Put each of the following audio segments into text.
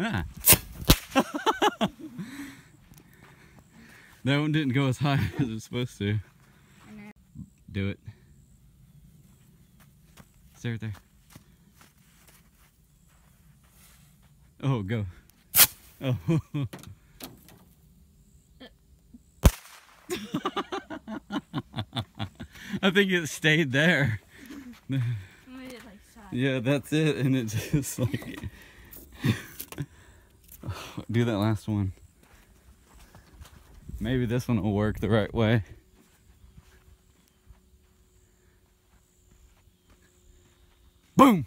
Ah. That one didn't go as high as it was supposed to. Do it. Stay right there. Oh, go. Oh. I think it stayed there. Yeah, that's it, and it just like... Do that last one. Maybe this one will work the right way. Boom!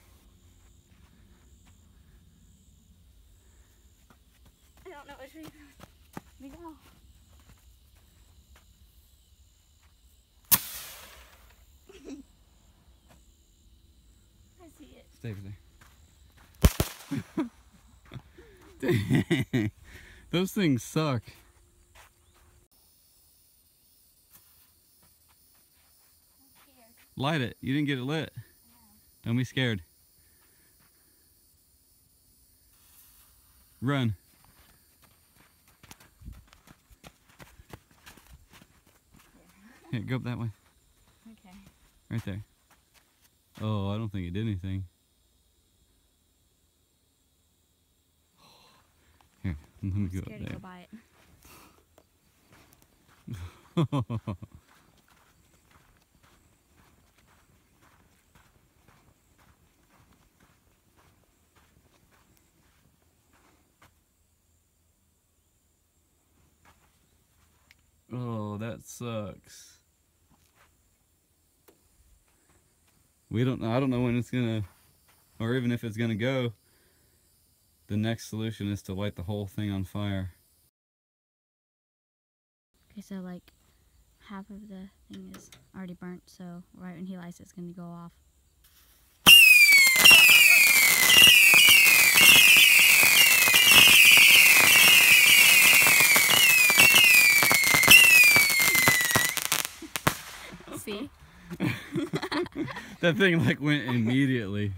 I don't know which way we go. I see it. Stay over there. Dang. Those things suck. Light it. You didn't get it lit. Don't be scared. Run. Here, go up that way. Okay. Right there. Oh, I don't think it did anything. Here, let me go up Scared there. to go by it. Oh, that sucks. I don't know when it's gonna, or even if it's gonna go. The next solution is to light the whole thing on fire. Okay, so like half of the thing is already burnt, so right when he lights it's gonna go off. See? That thing like went immediately.